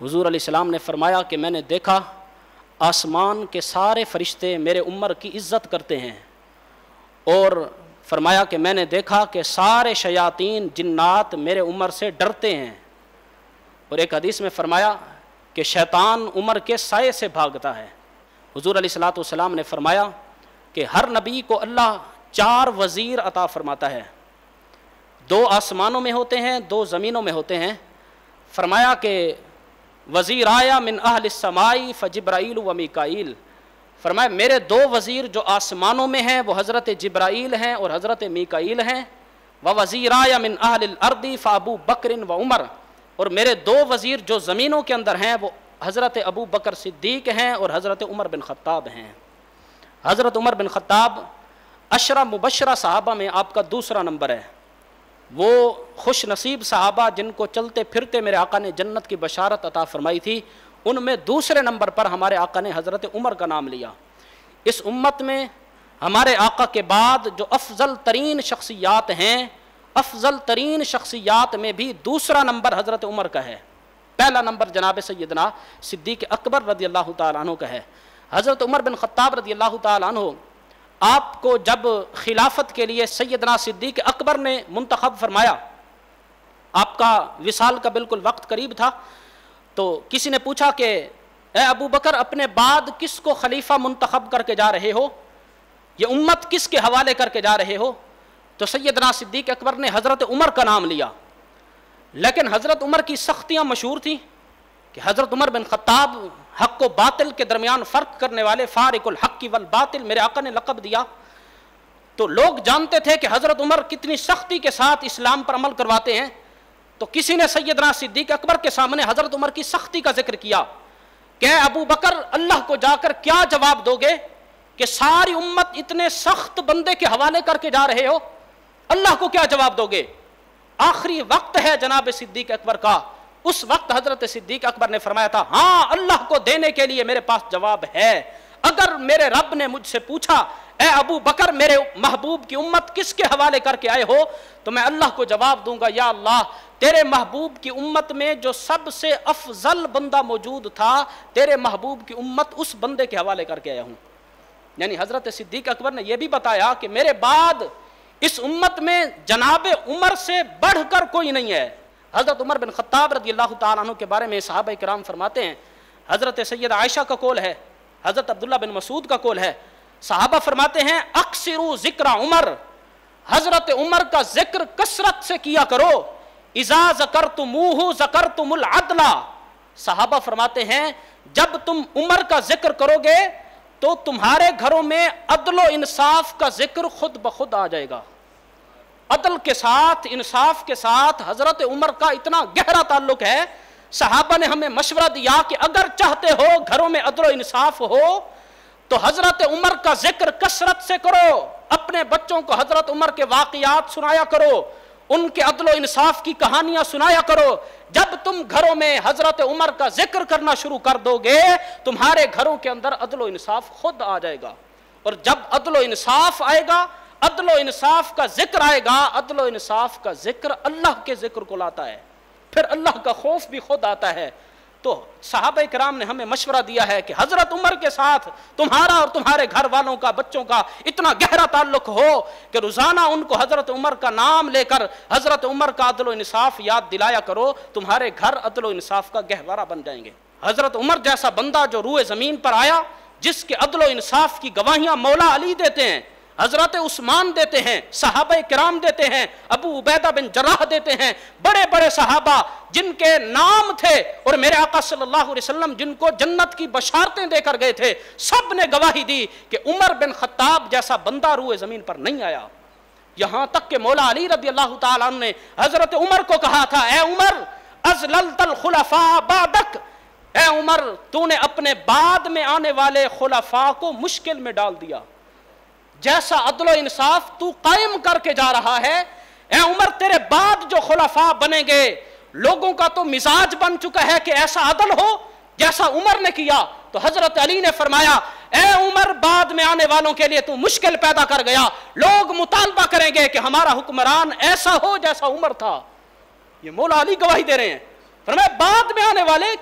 حضور علیہ السلام نے فرمایا کہ میں نے دیکھا آسمان کے سارے فرشتے میرے عمر کی عزت کرتے ہیں، اور فرمایا کہ میں نے دیکھا کہ سارے شیاطین جنات میرے عمر سے ڈرتے ہیں، اور ایک حدیث میں فرمایا کہ شیطان عمر کے سائے سے بھاگتا ہے۔ حضور علیہ الصلوۃ والسلام نے فرمایا کہ ہر نبی کو اللہ 4 وزیر عطا فرماتا ہے، 2 آسمانوں میں ہوتے ہیں، 2 زمینوں میں ہوتے ہیں۔ فرمایا کہ وزیر آیا من اہل السماء فجبرائیل و میکائیل، فرمایا میرے 2 وزیر جو آسمانوں میں ہیں وہ حضرت جبرائیل ہیں اور حضرت میکائیل ہیں، ووزیر آیا من اہل الارض فابو بکر و عمر، اور میرے 2 وزیر جو زمینوں کے اندر ہیں وہ حضرت ابو بکر صدیق ہیں اور حضرت عمر بن خطاب ہیں۔ حضرت عمر بن خطاب 10 مبشرہ صحابہ میں آپ کا دوسرا نمبر ہے، وہ خوش نصیب صحابہ جن کو چلتے پھرتے میرے آقا نے جنت کی بشارت عطا فرمائی تھی، ان میں دوسرے نمبر پر ہمارے آقا نے حضرت عمر کا نام لیا۔ اس امت میں ہمارے آقا کے بعد جو افضل ترین شخصیات ہیں، افضل ترین شخصیات میں بھی دوسرا نمبر حضرت عمر کا ہے، پہلا نمبر جناب سیدنا صدیق اکبر رضی اللہ تعالیٰ عنہ کا ہے۔ حضرت عمر بن خطاب رضی اللہ تعالیٰ عنہ آپ کو جب خلافت کے لیے سیدنا صدیق اکبر نے منتخب فرمایا، آپ کا وصال کا بالکل وقت قریب تھا، تو کسی نے پوچھا کہ اے ابو بکر اپنے بعد کس کو خلیفہ منتخب کر کے جا رہے ہو، یہ امت کس کے حوالے کر کے جا رہے ہو؟ تو سیدنا صدیق اکبر نے حضرت عمر کا نام لیا، لیکن حضرت عمر کی سختیاں مشہور تھیں کہ حضرت عمر بن خطاب حق و باطل کے درمیان فرق کرنے والے، فارق الحق والباطل میرے آقا نے لقب دیا، تو لوگ جانتے تھے کہ حضرت عمر کتنی سختی کے ساتھ اسلام پر عمل کرواتے ہیں۔ تو کسی نے سیدنا صدیق اکبر کے سامنے حضرت عمر کی سختی کا ذکر کیا کہ اے ابو بکر اللہ کو جا کر کیا جواب دو گے کہ ساری امت اتنے سخت بندے کے حوالے کر کے جا رہے ہو، اللہ کو کیا جواب دو گے؟ آخری وقت ہے جناب صدیق اکبر کا، اس وقت حضرت صدیق اکبر نے فرمایا تھا ہاں اللہ کو دینے کے لیے میرے پاس جواب ہے۔ اگر میرے رب نے مجھ سے پوچھا اے ابو بکر میرے محبوب کی امت کس کے حوالے کر کے آئے ہو، تو میں اللہ کو جواب دوں گا یا اللہ تیرے محبوب کی امت میں جو سب سے افضل بندہ موجود تھا، تیرے محبوب کی امت اس بندے کے حوالے کر کے آیا ہوں۔ یعنی حضرت صدیق اکبر نے یہ بھی بتایا کہ میرے بعد اس امت میں جناب عمر سے بڑھ کر کوئی نہیں ہے۔ حضرت عمر بن خطاب رضی اللہ تعالیٰ عنہ کے بارے میں صحابہ کرام فرماتے ہیں، حضرت سید عائشہ کا قول ہے، حضرت عبداللہ بن مسعود کا قول ہے، صحابہ فرماتے ہیں اکثروا ذکر عمر، حضرت عمر کا ذکر کثرت سے کیا کرو، اذا ذکرتموہ ذکرتم العدل، صحابہ فرماتے ہیں جب تم عمر کا ذکر کرو گے تو تمہارے گھروں میں عدل و انصاف کا ذکر خود بخود آ جائے گا۔ عدل کے ساتھ انصاف کے ساتھ حضرت عمر کا اتنا گہرا تعلق ہے، صحابہ نے ہمیں مشورہ دیا کہ اگر چاہتے ہو گھروں میں عدل و انصاف ہو تو حضرت عمر کا ذکر کثرت سے کرو، اپنے بچوں کو حضرت عمر کے واقعات سنایا کرو، ان کے عدل و انصاف کی کہانیاں سنایا کرو۔ جب تم گھروں میں حضرت عمر کا ذکر کرنا شروع کر دو گے تمہارے گھروں کے اندر عدل و انصاف خود آ جائے گا، اور جب عدل و انصاف آئے گا، عدل و انصاف کا ذکر آئے گا، عدل و انصاف کا ذکر اللہ کے ذکر کو لاتا ہے، پھر اللہ کا خوف بھی خود آتا ہے۔ تو صحابہ کرام نے ہمیں مشورہ دیا ہے کہ حضرت عمر کے ساتھ تمہارا اور تمہارے گھر والوں کا، بچوں کا اتنا گہرا تعلق ہو کہ روزانہ ان کو حضرت عمر کا نام لے کر حضرت عمر کا عدل و انصاف یاد دلایا کرو، تمہارے گھر عدل و انصاف کا گہوارہ بن جائیں گے۔ حضرت عمر جیسا بندہ جو روئے زمین پر آیا، جس کے عدل و انصاف کی گواہیاں مولا علی دیتے ہیں، حضرت عثمان دیتے ہیں، صحابہ کرام دیتے ہیں، ابو عبیدہ بن جراح دیتے ہیں، بڑے بڑے صحابہ جن کے نام تھے اور میرے آقا صلی اللہ علیہ وسلم جن کو جنت کی بشارتیں دے کر گئے تھے، سب نے گواہی دی کہ عمر بن خطاب جیسا بندہ روئے زمین پر نہیں آیا۔ یہاں تک کہ مولا علی رضی اللہ تعالیٰ عنہ نے حضرت عمر کو کہا تھا اے عمر اذللت الخلفاء بعدک، اے عمر تو نے اپنے بعد میں آنے والے خلفاء کو مشکل میں ڈال دیا، جیسا عدل و انصاف تو قائم کر کے جا رہا ہے، اے عمر تیرے بعد جو خلفاء بنیں گے لوگوں کا تو مزاج بن چکا ہے کہ ایسا عدل ہو جیسا عمر نے کیا۔ تو حضرت علی نے فرمایا اے عمر بعد میں آنے والوں کے لیے تو مشکل پیدا کر گیا، لوگ مطالبہ کریں گے کہ ہمارا حکمران ایسا ہو جیسا عمر تھا۔ یہ مولا علی گواہی دے رہے ہیں، فرمایا بعد میں آنے والے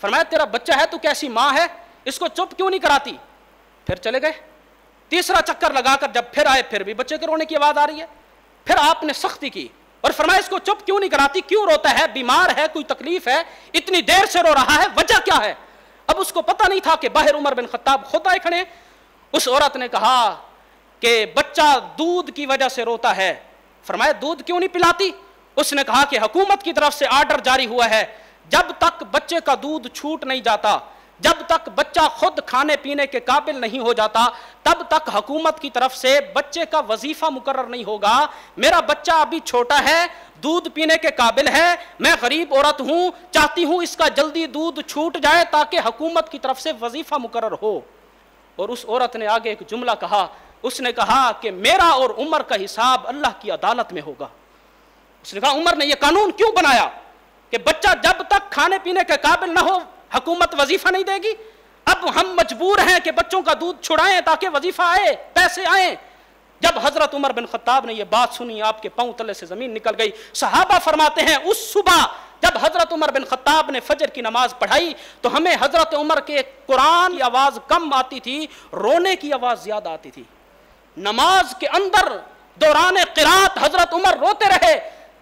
فرمایا تیرا بچہ ہے تو کیسی ماں ہے، اس کو چپ کیوں نہیں کراتی؟ پھر چلے گئے، تیسرا چکر لگا کر جب پھر آئے پھر بھی بچے کے رونے کی آواز آ رہی ہے، پھر آپ نے سختی کی اور فرمایا اس کو چپ کیوں نہیں کراتی، کیوں روتا ہے، بیمار ہے، کوئی تکلیف ہے، اتنی دیر سے رو رہا ہے، وجہ کیا ہے؟ اب اس کو پتہ نہیں تھا کہ باہر عمر بن خطاب خود آئے کھڑے۔ اس عورت نے کہا کہ بچہ دودھ کی وجہ سے روتا ہے۔ فرمایا دودھ کیوں نہیں پلاتی؟ اس نے کہا کہ حکومت کی طرف سے آرڈر جاری ہوا ہے، جب تک بچے کا دودھ چھوٹ نہیں جاتا، جب تک بچہ خود کھانے پینے کے قابل نہیں ہو جاتا، تب تک حکومت کی طرف سے بچے کا وظیفہ مقرر نہیں ہوگا۔ میرا بچہ ابھی چھوٹا ہے، دودھ پینے کے قابل ہے، میں غریب عورت ہوں، چاہتی ہوں اس کا جلدی دودھ چھوٹ جائے تاکہ حکومت کی طرف سے وظیفہ مقرر ہو۔ اور اس عورت نے آگے ایک جملہ کہا، اس نے کہا کہ میرا اور عمر کا حساب اللہ کی عدالت میں ہوگا۔ اس نے کہا عمر نے یہ قانون کیوں بنایا کہ بچہ جب تک کھانے پینے کے قابل نہ ہو حکومت وظیفہ نہیں دے گی؟ اب ہم مجبور ہیں کہ بچوں کا دودھ چھڑائیں تاکہ وظیفہ آئے، پیسے آئیں۔ جب حضرت عمر بن خطاب نے یہ بات سنی، آپ کے پاؤں تلے سے زمین نکل گئی۔ صحابہ فرماتے ہیں اس صبح جب حضرت عمر بن خطاب نے فجر کی نماز پڑھائی تو ہمیں حضرت عمر کے قرآن کی آواز کم آتی تھی، رونے کی آواز زیادہ آتی تھی۔ نماز کے اندر دوران قرات حضرت عمر روتے رہے۔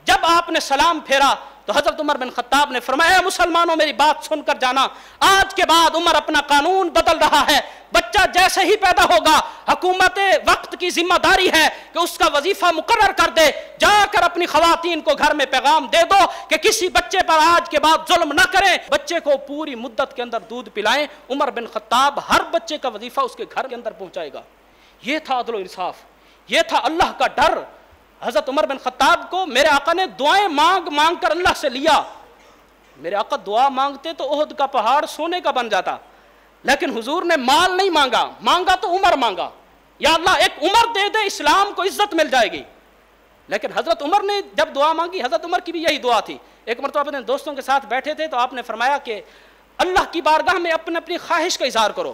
جب آپ نے سلام پھیرا تو حضرت عمر بن خطاب نے فرمایا اے مسلمانوں میری بات سن کر جانا، آج کے بعد عمر اپنا قانون بدل رہا ہے، بچہ جیسے ہی پیدا ہوگا حکومت وقت کی ذمہ داری ہے کہ اس کا وظیفہ مقرر کر دے، جا کر اپنی خواتین کو گھر میں پیغام دے دو کہ کسی بچے پر آج کے بعد ظلم نہ کریں، بچے کو پوری مدت کے اندر دودھ پلائیں۔ عمر بن خطاب ہر بچے کا وظیفہ اس کے گھر کے اندر پہنچائے گا۔ یہ تھا عدل و انصاف، یہ تھا اللہ کا ڈر۔ حضرت عمر بن خطاب کو میرے آقا نے دعائیں مانگ مانگ کر اللہ سے لیا۔ میرے آقا دعا مانگتے تو احد کا پہاڑ سونے کا بن جاتا، لیکن حضور نے مال نہیں مانگا، مانگا تو عمر مانگا، یا اللہ ایک عمر دے دے اسلام کو عزت مل جائے گی۔ لیکن حضرت عمر نے جب دعا مانگی، حضرت عمر کی بھی یہی دعا تھی۔ ایک مرتبہ اپنے دوستوں کے ساتھ بیٹھے تھے تو آپ نے فرمایا کہ اللہ کی بارگاہ میں اپنی خواہش کا اظہار کرو۔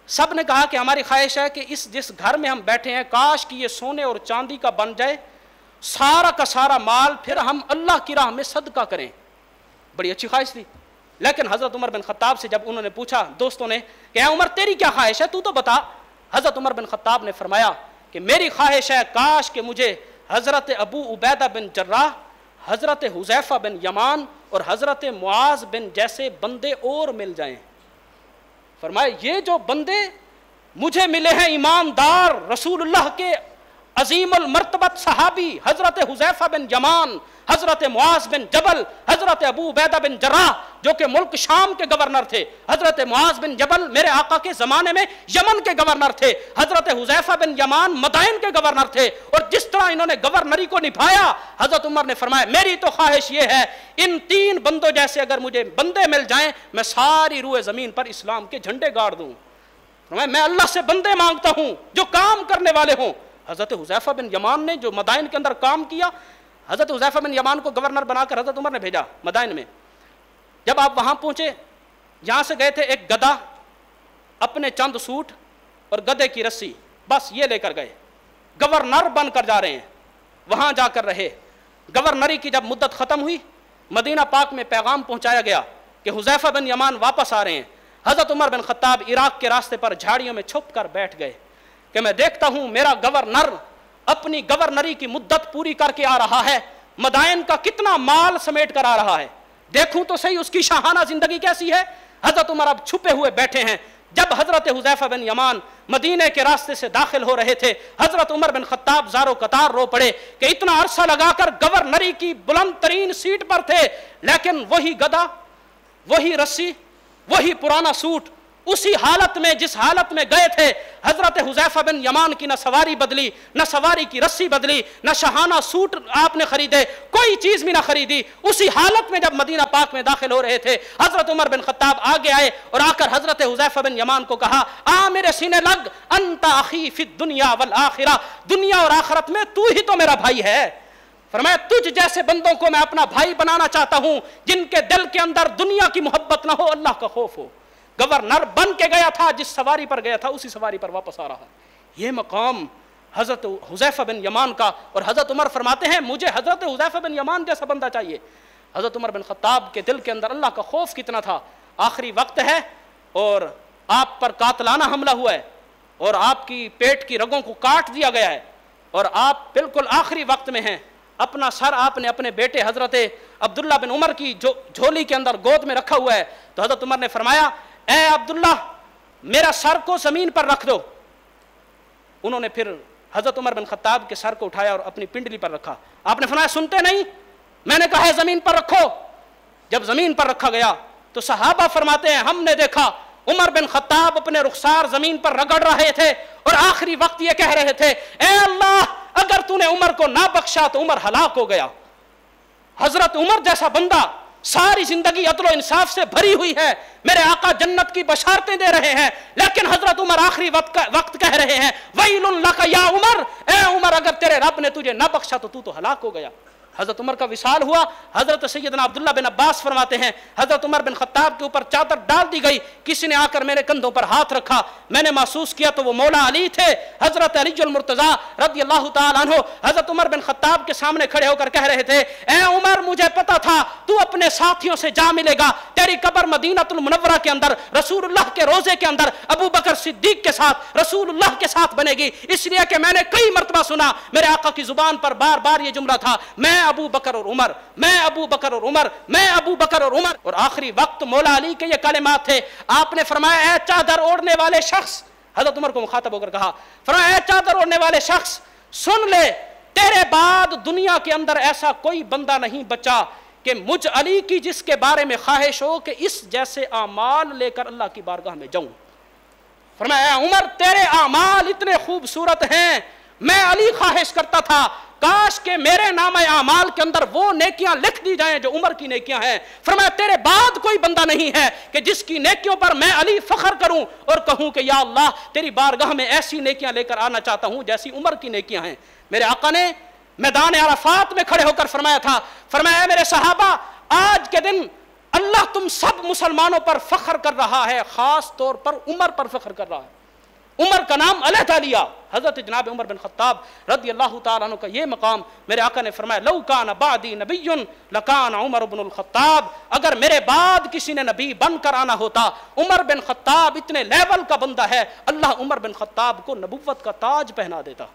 سب نے کہا کہ ہماری خواہش ہے کہ جس گھر میں ہم بیٹھے ہیں کاش کہ یہ سونے اور چاندی کا بن جائے، سارا کا سارا مال پھر ہم اللہ کی راہ میں صدقہ کریں۔ بڑی اچھی خواہش تھی۔ لیکن حضرت عمر بن خطاب سے جب انہوں نے پوچھا دوستوں نے کہ اے عمر تیری کیا خواہش ہے، تو بتا، حضرت عمر بن خطاب نے فرمایا کہ میری خواہش ہے کاش کہ مجھے حضرت ابو عبیدہ بن جراح، حضرت حذیفہ بن یمان اور حضرت معاذ بن جیسے بندے اور مل جائیں۔ فرمایا یہ جو بندے مجھے ملے ہیں، ایماندار رسول اللہ کے عظیم المرتبت صحابی حضرت حذیفہ بن یمان، حضرت معاذ بن جبل، حضرت ابو عبیدہ بن جراح جو کہ ملک شام کے گورنر تھے، حضرت معاذ بن جبل میرے آقا کے زمانے میں یمن کے گورنر تھے، حضرت حذیفہ بن یمان مدائن کے گورنر تھے، اور جس طرح انہوں نے گورنری کو نبھایا، حضرت عمر نے فرمایا میری تو خواہش یہ ہے ان تین بندوں جیسے اگر مجھے بندے مل جائیں میں ساری روئے زمین پر اسلام کے جھنڈے گاڑ دوں۔ میں اللہ سے بندے مانگتا ہوں جو کام کرنے والے ہوں۔ حضرت حذیفہ بن یمان نے جو مدائن کے اندر کام کیا، حضرت حذیفہ بن یمان کو گورنر بنا کر حضرت عمر نے بھیجا مدائن میں۔ جب آپ وہاں پہنچے، یہاں سے گئے تھے ایک گدھا، اپنے چند سوٹ اور گدھے کی رسی، بس یہ لے کر گئے، گورنر بن کر جا رہے ہیں۔ وہاں جا کر رہے، گورنری کی جب مدت ختم ہوئی، مدینہ پاک میں پیغام پہنچایا گیا کہ حذیفہ بن یمان واپس آ رہے ہیں۔ حضرت عمر بن خطاب عراق کے راستے پر جھاڑیوں میں چھپ کر بیٹھ گئے کہ میں دیکھتا ہوں میرا گورنر اپنی گورنری کی مدت پوری کر کے آ رہا ہے، مدائن کا کتنا مال سمیٹ کر آ رہا ہے، دیکھوں تو صحیح اس کی شاہانہ زندگی کیسی ہے۔ حضرت عمر اب چھپے ہوئے بیٹھے ہیں۔ جب حضرت حذیفہ بن یمان مدینے کے راستے سے داخل ہو رہے تھے، حضرت عمر بن خطاب زارو قطار رو پڑے کہ اتنا عرصہ لگا کر گورنری کی بلند ترین سیٹ پر تھے، لیکن وہی گدھا، وہی رسی، وہی پرانا سوٹ، اسی حالت میں جس حالت میں گئے تھے۔ حضرت حذیفہ بن یمان کی نہ سواری بدلی، نہ سواری کی رسی بدلی، نہ شاہانہ سوٹ آپ نے خریدے، کوئی چیز بھی نہ خریدی، اسی حالت میں جب مدینہ پاک میں داخل ہو رہے تھے۔ حضرت عمر بن خطاب آگے آئے اور آ کر حضرت حذیفہ بن یمان کو کہا آ میرے سینے لگ، انت اخی فی الدنیا والآخرہ، دنیا اور آخرت میں تو ہی تو میرا بھائی ہے۔ فرمایا تجھ جیسے بندوں کو میں اپنا بھائی بنانا چاہتا ہوں جن کے دل کے اندر دنیا کی محبت نہ ہو، اللہ کا خوف ہو۔ گورنر بن کے گیا تھا، جس سواری پر گیا تھا اسی سواری پر واپس آ رہا ہے۔ یہ مقام حضرت حذیفہ بن یمان کا، اور حضرت عمر فرماتے ہیں مجھے حضرت حذیفہ بن یمان جیسا بندہ چاہیے۔ حضرت عمر بن خطاب کے دل کے اندر اللہ کا خوف کتنا تھا۔ آخری وقت ہے اور آپ پر قاتلانہ حملہ ہوا ہے اور آپ کی پیٹ کی رگوں کو کاٹ دیا گیا ہے اور آپ بالکل آخری وقت میں ہیں. اپنا سر آپ نے اپنے بیٹے حضرت عبداللہ بن عمر کی جو جھولی کے اندر گود میں رکھا ہوا ہے. تو حضرت عمر نے فرمایا اے عبداللہ میرا سر کو زمین پر رکھ دو. انہوں نے پھر حضرت عمر بن خطاب کے سر کو اٹھایا اور اپنی پنڈلی پر رکھا. آپ نے فرمایا سنتے نہیں, میں نے کہا ہے زمین پر رکھو. جب زمین پر رکھا گیا تو صحابہ فرماتے ہیں ہم نے دیکھا عمر بن خطاب اپنے رخسار زمین پر رگڑ رہے تھے اور آخری وقت یہ کہہ رہے تھے اے اللہ اگر تو نے عمر کو نہ بخشا تو عمر ہلاک ہو گیا. حضرت عمر جیسا بندہ ساری زندگی عدل و انصاف سے بھری ہوئی ہے, میرے آقا جنت کی بشارتیں دے رہے ہیں, لیکن حضرت عمر آخری وقت کہہ رہے ہیں ویل لک یا عمر, اے عمر اگر تیرے رب نے تجھے نہ بخشا تو ہلاک ہو گیا. حضرت عمر کا وصال ہوا. حضرت سیدنا عبداللہ بن عباس فرماتے ہیں حضرت عمر بن خطاب کے اوپر چادر ڈال دی گئی, کسی نے آ کر میرے کندھوں پر ہاتھ رکھا, میں نے محسوس کیا تو وہ مولا علی تھے حضرت علی المرتضیٰ رضی اللہ تعالیٰ عنہ. حضرت عمر بن خطاب کے سامنے کھڑے ہو کر کہہ رہے تھے اے عمر مجھے پتا تھا تو اپنے ساتھیوں سے جا ملے گا, تیری قبر مدینہ المنورہ کے اندر رسول اللہ کے روزے کے اندر ابو بکر صدیق کے ساتھ رسول اللہ کے ساتھ بنے گی, اس لیے کہ میں نے کئی مرتبہ سنا میرے آقا کی زبان پر بار بار یہ جملہ تھا میں ابو بکر اور عمر, میں ابو بکر اور عمر, میں ابو بکر اور عمر. اور آخری وقت مولا علی کے یہ کلمات تھے. آپ نے فرمایا اے چادر اوڑھنے والے شخص, حضرت عمر کو مخاطب ہو کر کہا, فرمایا اے چادر اوڑھنے والے شخص سن لے, تیرے بعد دنیا کے اندر ایسا کوئی بندہ نہیں بچا کہ مجھ علی کی جس کے بارے میں خواہش ہو کہ اس جیسے اعمال لے کر اللہ کی بارگاہ میں جاؤں. فرمایا اے عمر تیرے اعمال اتنے خوبصورت ہیں, میں علی خواہش کرتا تھا کاش کہ میرے نام اعمال کے اندر وہ نیکیاں لکھ دی جائیں جو عمر کی نیکیاں ہیں. فرمایا تیرے بعد کوئی بندہ نہیں ہے کہ جس کی نیکیوں پر میں علی فخر کروں اور کہوں کہ یا اللہ تیری بارگاہ میں ایسی نیکیاں لے کر آنا چاہتا ہوں جیسی عمر کی نیکیاں ہیں. میرے آقا نے میدان عرفات میں کھڑے ہو کر فرمایا تھا, فرمایا میرے صحابہ آج کے دن اللہ تم سب مسلمانوں پر فخر کر رہا ہے, خاص طور پر عمر پر فخر کر رہا ہے. عمر کا نام علیحدہ لیا. حضرت جناب عمر بن خطاب رضی اللہ تعالیٰ عنہ کا یہ مقام میرے آقا نے فرمایا لو کان بعدی نبی لکان عمر بن الخطاب, اگر میرے بعد کسی نے نبی بن کر آنا ہوتا عمر بن خطاب اتنے لیول کا بندہ ہے, اللہ عمر بن خطاب کو نبوت کا تاج پہنا دیتا.